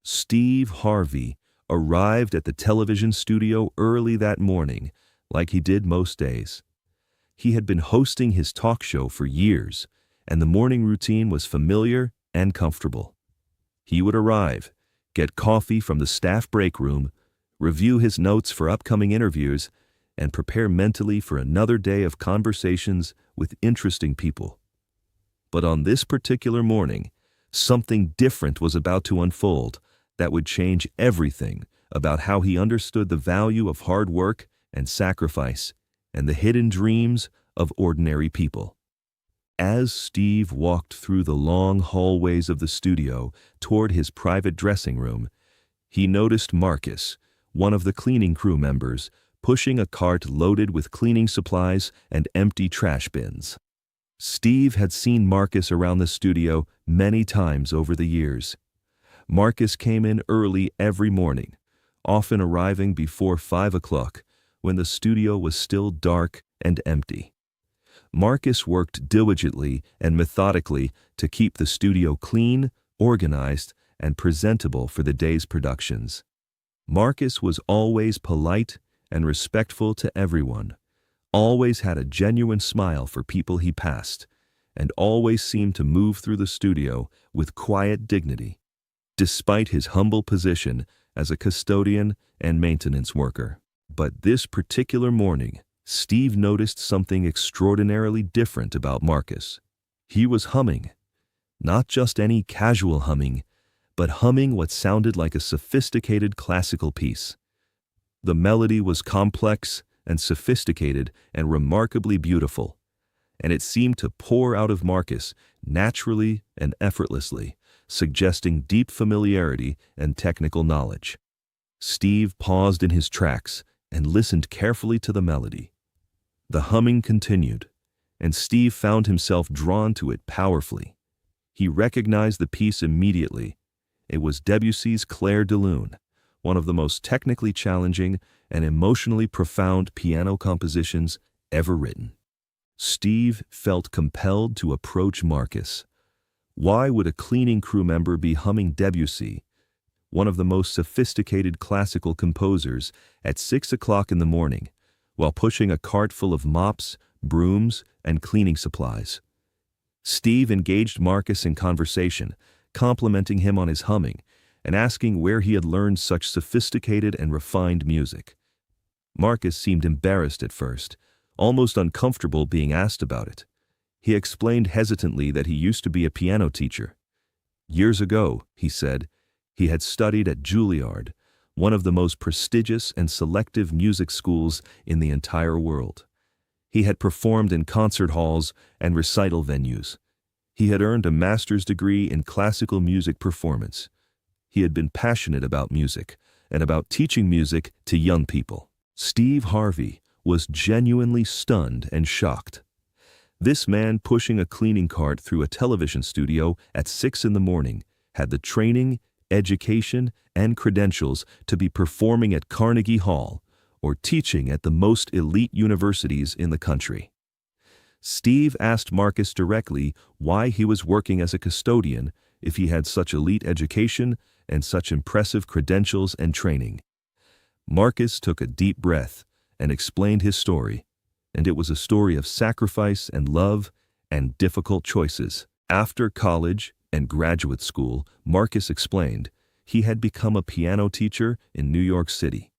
Steve Harvey arrived at the television studio early that morning, like he did most days. He had been hosting his talk show for years, and the morning routine was familiar and comfortable. He would arrive, get coffee from the staff break room, review his notes for upcoming interviews, and prepare mentally for another day of conversations with interesting people. But on this particular morning, something different was about to unfold that would change everything about how he understood the value of hard work and sacrifice and the hidden dreams of ordinary people. As Steve walked through the long hallways of the studio toward his private dressing room, he noticed Marcus, one of the cleaning crew members, pushing a cart loaded with cleaning supplies and empty trash bins. Steve had seen Marcus around the studio many times over the years. Marcus came in early every morning, often arriving before 5 o'clock, when the studio was still dark and empty. Marcus worked diligently and methodically to keep the studio clean, organized, and presentable for the day's productions. Marcus was always polite and respectful to everyone, always had a genuine smile for people he passed, and always seemed to move through the studio with quiet dignity, despite his humble position as a custodian and maintenance worker. But this particular morning, Steve noticed something extraordinarily different about Marcus. He was humming, not just any casual humming, but humming what sounded like a sophisticated classical piece. The melody was complex and sophisticated and remarkably beautiful, and it seemed to pour out of Marcus naturally and effortlessly, suggesting deep familiarity and technical knowledge. Steve paused in his tracks and listened carefully to the melody. The humming continued, and Steve found himself drawn to it powerfully. He recognized the piece immediately. It was Debussy's Clair de Lune, one of the most technically challenging and emotionally profound piano compositions ever written. Steve felt compelled to approach Marcus. Why would a cleaning crew member be humming Debussy, one of the most sophisticated classical composers, at 6 o'clock in the morning, while pushing a cart full of mops, brooms, and cleaning supplies? Steve engaged Marcus in conversation, complimenting him on his humming and asking where he had learned such sophisticated and refined music. Marcus seemed embarrassed at first, almost uncomfortable being asked about it. He explained hesitantly that he used to be a piano teacher. Years ago, he said, he had studied at Juilliard, one of the most prestigious and selective music schools in the entire world. He had performed in concert halls and recital venues. He had earned a master's degree in classical music performance. He had been passionate about music and about teaching music to young people. Steve Harvey was genuinely stunned and shocked. This man pushing a cleaning cart through a television studio at 6 in the morning had the training, education, and credentials to be performing at Carnegie Hall or teaching at the most elite universities in the country. Steve asked Marcus directly why he was working as a custodian if he had such elite education and such impressive credentials and training. Marcus took a deep breath and explained his story, and it was a story of sacrifice and love and difficult choices. After college and graduate school, Marcus explained, he had become a piano teacher in New York City.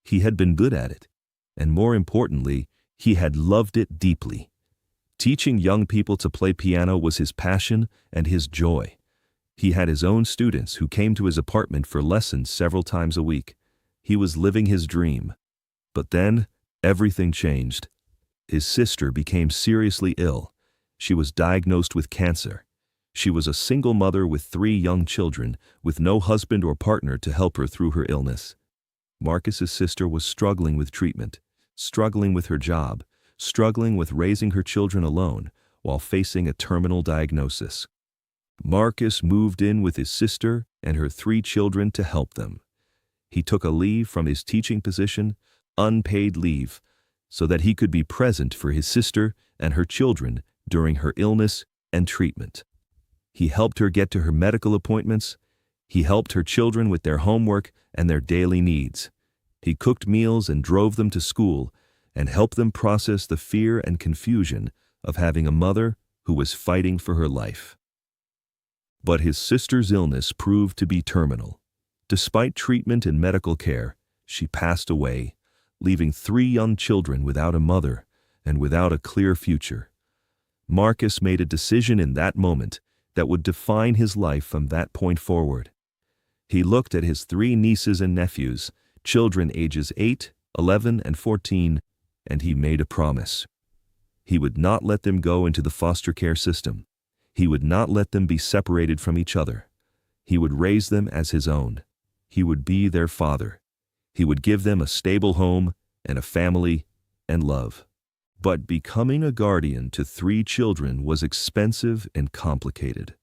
He had been good at it, and more importantly, he had loved it deeply. Teaching young people to play piano was his passion and his joy. He had his own students who came to his apartment for lessons several times a week. He was living his dream. But then, everything changed. His sister became seriously ill. She was diagnosed with cancer. She was a single mother with 3 young children, with no husband or partner to help her through her illness. Marcus's sister was struggling with treatment, struggling with her job, struggling with raising her children alone while facing a terminal diagnosis. Marcus moved in with his sister and her 3 children to help them. He took a leave from his teaching position, unpaid leave, so that he could be present for his sister and her children during her illness and treatment. He helped her get to her medical appointments. He helped her children with their homework and their daily needs. He cooked meals and drove them to school and helped them process the fear and confusion of having a mother who was fighting for her life. But his sister's illness proved to be terminal. Despite treatment and medical care, she passed away, leaving 3 young children without a mother and without a clear future. Marcus made a decision in that moment that would define his life from that point forward. He looked at his 3 nieces and nephews, children ages 8, 11, and 14, and he made a promise. He would not let them go into the foster care system. He would not let them be separated from each other. He would raise them as his own. He would be their father. He would give them a stable home and a family and love. But becoming a guardian to 3 children was expensive and complicated.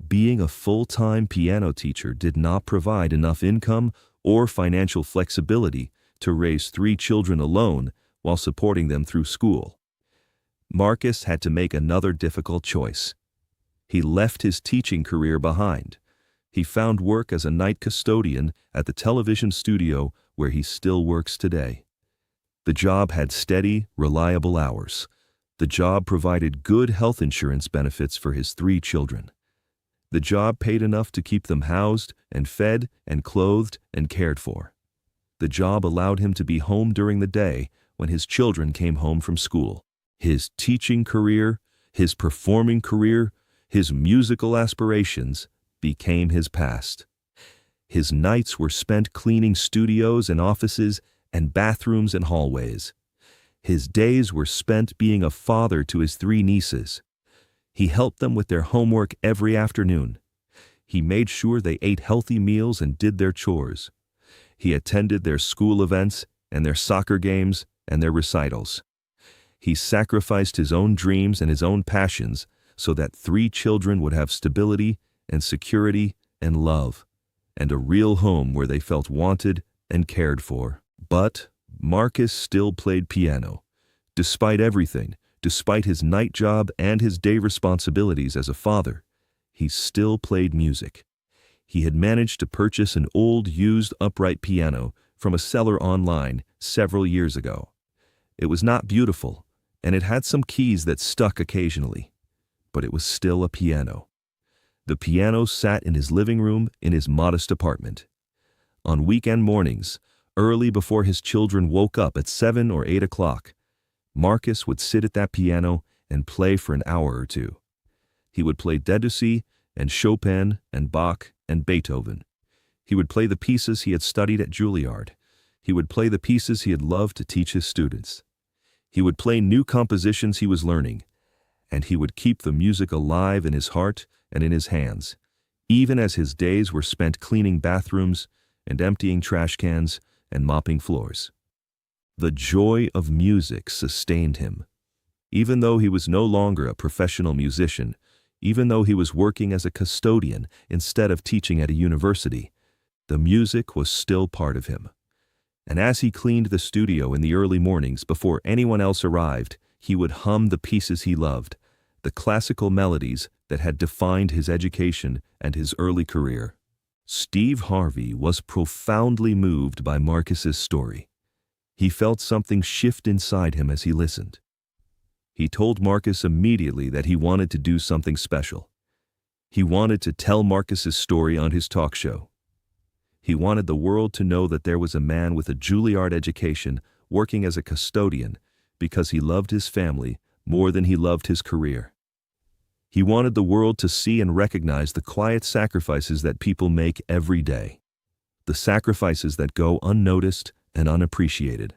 Being a full-time piano teacher did not provide enough income or financial flexibility to raise 3 children alone while supporting them through school. Marcus had to make another difficult choice. He left his teaching career behind. He found work as a night custodian at the television studio where he still works today. The job had steady, reliable hours. The job provided good health insurance benefits for his 3 children. The job paid enough to keep them housed and fed and clothed and cared for. The job allowed him to be home during the day when his children came home from school. His teaching career, his performing career, his musical aspirations became his past. His nights were spent cleaning studios and offices and bathrooms and hallways. His days were spent being a father to his 3 nieces. He helped them with their homework every afternoon. He made sure they ate healthy meals and did their chores. He attended their school events and their soccer games and their recitals. He sacrificed his own dreams and his own passions so that 3 children would have stability and security and love, and a real home where they felt wanted and cared for. But Marcus still played piano. Despite everything, despite his night job and his day responsibilities as a father, he still played music. He had managed to purchase an old used upright piano from a seller online several years ago. It was not beautiful, and it had some keys that stuck occasionally, but it was still a piano. The piano sat in his living room in his modest apartment. On weekend mornings, early before his children woke up at 7 or 8 o'clock, Marcus would sit at that piano and play for an hour or 2. He would play Debussy and Chopin and Bach and Beethoven. He would play the pieces he had studied at Juilliard. He would play the pieces he had loved to teach his students. He would play new compositions he was learning, and he would keep the music alive in his heart and in his hands, even as his days were spent cleaning bathrooms and emptying trash cans and mopping floors. The joy of music sustained him. Even though he was no longer a professional musician, even though he was working as a custodian instead of teaching at a university, the music was still part of him. And as he cleaned the studio in the early mornings before anyone else arrived, he would hum the pieces he loved, the classical melodies that had defined his education and his early career. Steve Harvey was profoundly moved by Marcus's story. He felt something shift inside him as he listened. He told Marcus immediately that he wanted to do something special. He wanted to tell Marcus's story on his talk show. He wanted the world to know that there was a man with a Juilliard education working as a custodian because he loved his family more than he loved his career. He wanted the world to see and recognize the quiet sacrifices that people make every day, the sacrifices that go unnoticed and unappreciated.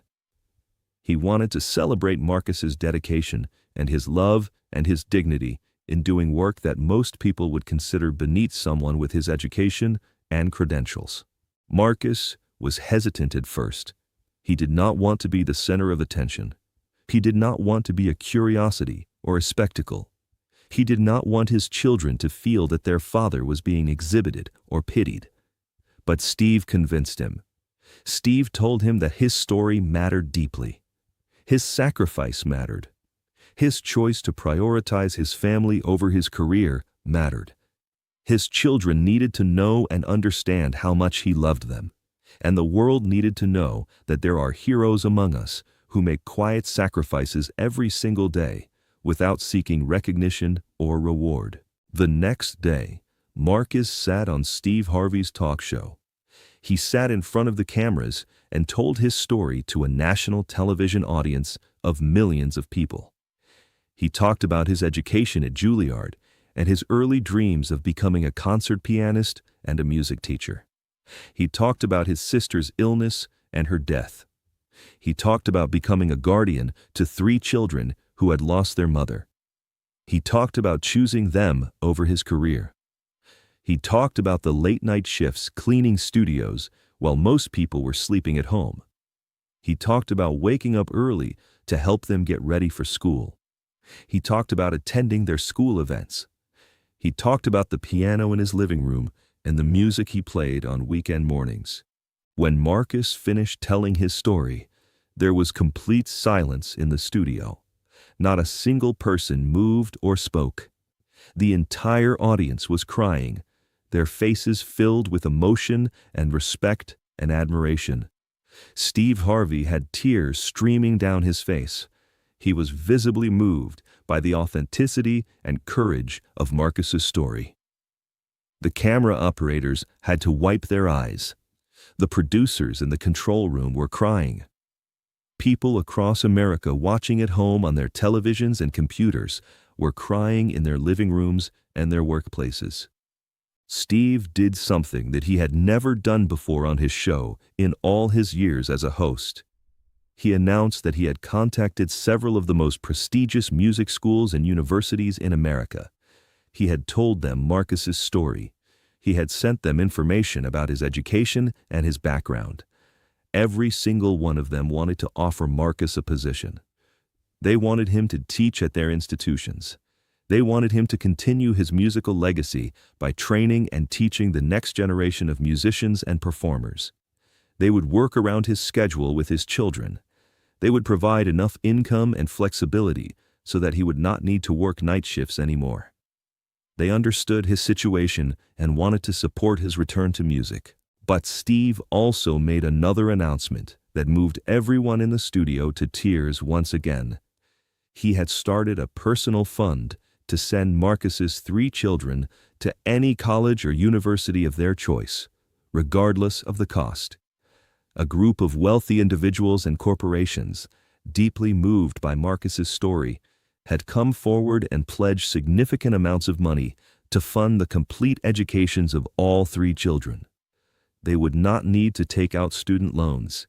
He wanted to celebrate Marcus's dedication and his love and his dignity in doing work that most people would consider beneath someone with his education and credentials. Marcus was hesitant at first. He did not want to be the center of attention. He did not want to be a curiosity or a spectacle. He did not want his children to feel that their father was being exhibited or pitied. But Steve convinced him. Steve told him that his story mattered deeply. His sacrifice mattered. His choice to prioritize his family over his career mattered. His children needed to know and understand how much he loved them, and the world needed to know that there are heroes among us who make quiet sacrifices every single day without seeking recognition or reward. The next day, Marcus sat on Steve Harvey's talk show. He sat in front of the cameras and told his story to a national television audience of millions of people. He talked about his education at Juilliard and his early dreams of becoming a concert pianist and a music teacher. He talked about his sister's illness and her death. He talked about becoming a guardian to 3 children who had lost their mother. He talked about choosing them over his career. He talked about the late-night shifts cleaning studios while most people were sleeping at home. He talked about waking up early to help them get ready for school. He talked about attending their school events. He talked about the piano in his living room and the music he played on weekend mornings. When Marcus finished telling his story, there was complete silence in the studio. Not a single person moved or spoke. The entire audience was crying, their faces filled with emotion and respect and admiration. Steve Harvey had tears streaming down his face. He was visibly moved by the authenticity and courage of Marcus's story. The camera operators had to wipe their eyes. The producers in the control room were crying. People across America watching at home on their televisions and computers were crying in their living rooms and their workplaces. Steve did something that he had never done before on his show in all his years as a host. He announced that he had contacted several of the most prestigious music schools and universities in America. He had told them Marcus's story. He had sent them information about his education and his background. Every single one of them wanted to offer Marcus a position. They wanted him to teach at their institutions. They wanted him to continue his musical legacy by training and teaching the next generation of musicians and performers. They would work around his schedule with his children. They would provide enough income and flexibility so that he would not need to work night shifts anymore. They understood his situation and wanted to support his return to music. But Steve also made another announcement that moved everyone in the studio to tears once again. He had started a personal fund to send Marcus's 3 children to any college or university of their choice, regardless of the cost. A group of wealthy individuals and corporations, deeply moved by Marcus's story, had come forward and pledged significant amounts of money to fund the complete educations of all 3 children. They would not need to take out student loans.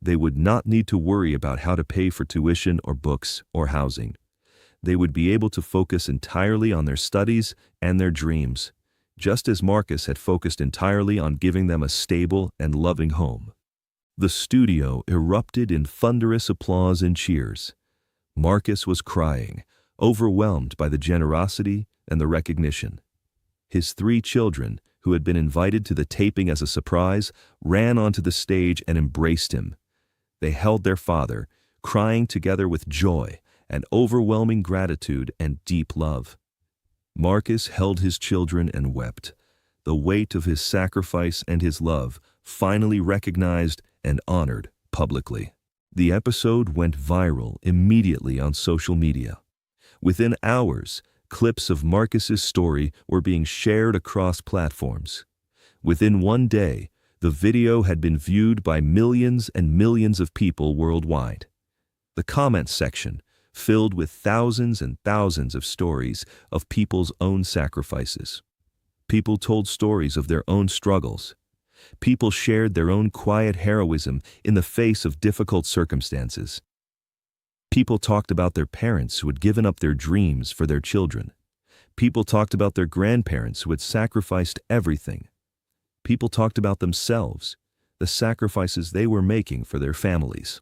They would not need to worry about how to pay for tuition or books or housing. They would be able to focus entirely on their studies and their dreams, just as Marcus had focused entirely on giving them a stable and loving home. The studio erupted in thunderous applause and cheers. Marcus was crying, overwhelmed by the generosity and the recognition. His 3 children, who had been invited to the taping as a surprise, ran onto the stage and embraced him. They held their father, crying together with joy and overwhelming gratitude and deep love. Marcus held his children and wept, the weight of his sacrifice and his love finally recognized and honored publicly. The episode went viral immediately on social media. Within hours, clips of Marcus's story were being shared across platforms. Within one day, the video had been viewed by millions and millions of people worldwide. The comments section, filled with thousands and thousands of stories of people's own sacrifices. People told stories of their own struggles. People shared their own quiet heroism in the face of difficult circumstances. People talked about their parents who had given up their dreams for their children. People talked about their grandparents who had sacrificed everything. People talked about themselves, the sacrifices they were making for their families.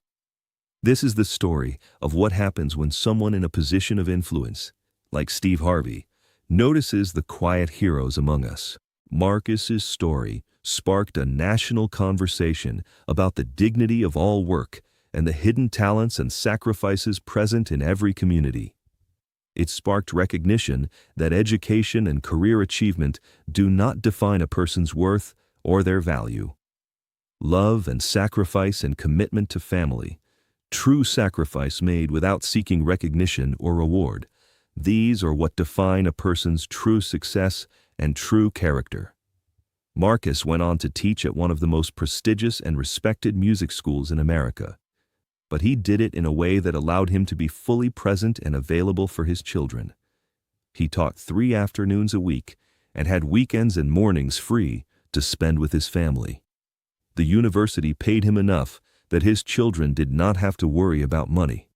This is the story of what happens when someone in a position of influence, like Steve Harvey, notices the quiet heroes among us. Marcus's story sparked a national conversation about the dignity of all work and the hidden talents and sacrifices present in every community. It sparked recognition that education and career achievement do not define a person's worth or their value. Love and sacrifice and commitment to family, true sacrifice made without seeking recognition or reward, these are what define a person's true success and true character. Marcus went on to teach at one of the most prestigious and respected music schools in America, but he did it in a way that allowed him to be fully present and available for his children. He taught 3 afternoons a week and had weekends and mornings free to spend with his family. The university paid him enough that his children did not have to worry about money.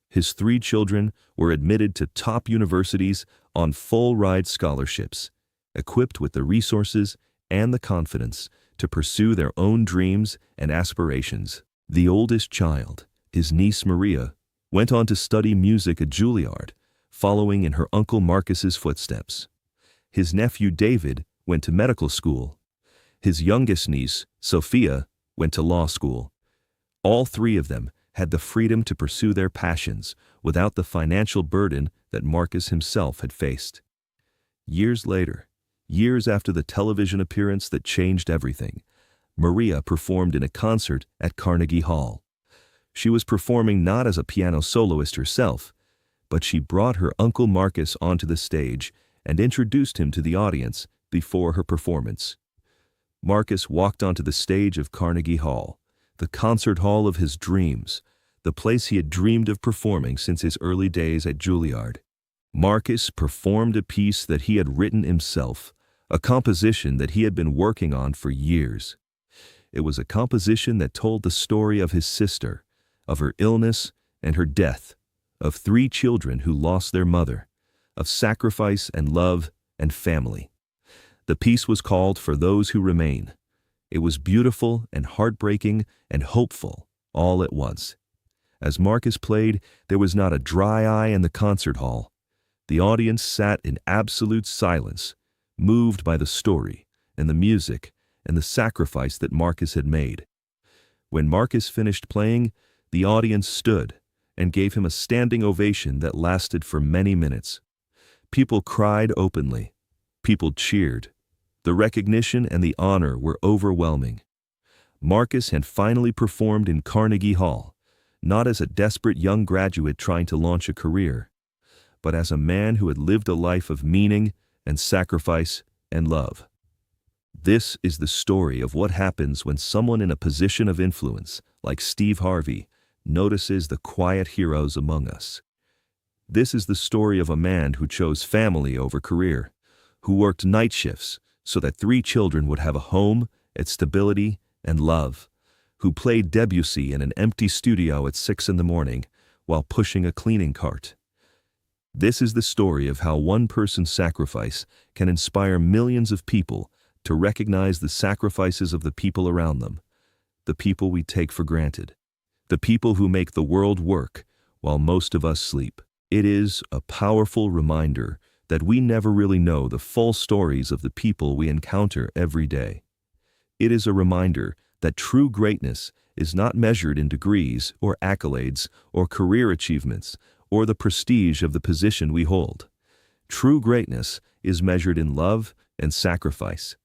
His 3 children were admitted to top universities on full-ride scholarships, equipped with the resources and the confidence to pursue their own dreams and aspirations. The oldest child, his niece Maria, went on to study music at Juilliard, following in her uncle Marcus's footsteps. His nephew David went to medical school. His youngest niece, Sophia, went to law school. All 3 of them had the freedom to pursue their passions without the financial burden that Marcus himself had faced. Years later, years after the television appearance that changed everything, Maria performed in a concert at Carnegie Hall. She was performing not as a piano soloist herself, but she brought her uncle Marcus onto the stage and introduced him to the audience before her performance. Marcus walked onto the stage of Carnegie Hall, the concert hall of his dreams, the place he had dreamed of performing since his early days at Juilliard. Marcus performed a piece that he had written himself, a composition that he had been working on for years. It was a composition that told the story of his sister, of her illness and her death, of 3 children who lost their mother, of sacrifice and love and family. The piece was called For Those Who Remain. It was beautiful and heartbreaking and hopeful all at once. As Marcus played, there was not a dry eye in the concert hall. The audience sat in absolute silence, moved by the story and the music and the sacrifice that Marcus had made. When Marcus finished playing, the audience stood and gave him a standing ovation that lasted for many minutes. People cried openly. People cheered. The recognition and the honor were overwhelming. Marcus had finally performed in Carnegie Hall, not as a desperate young graduate trying to launch a career, but as a man who had lived a life of meaning and sacrifice and love. This is the story of what happens when someone in a position of influence, like Steve Harvey, notices the quiet heroes among us. This is the story of a man who chose family over career, who worked night shifts so that 3 children would have a home and stability and love, who played Debussy in an empty studio at 6 a.m. while pushing a cleaning cart. This is the story of how one person's sacrifice can inspire millions of people to recognize the sacrifices of the people around them, the people we take for granted, the people who make the world work while most of us sleep. It is a powerful reminder that we never really know the full stories of the people we encounter every day. It is a reminder that true greatness is not measured in degrees or accolades or career achievements or the prestige of the position we hold. True greatness is measured in love and sacrifice,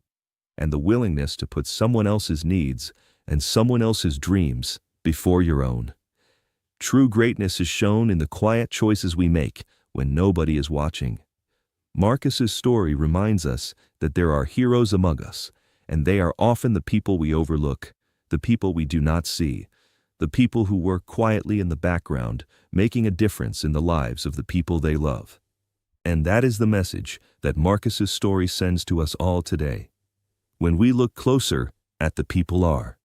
and the willingness to put someone else's needs and someone else's dreams before your own. True greatness is shown in the quiet choices we make when nobody is watching. Marcus's story reminds us that there are heroes among us, and they are often the people we overlook, the people we do not see, the people who work quietly in the background, making a difference in the lives of the people they love. And that is the message that Marcus's story sends to us all today. When we look closer at the people are.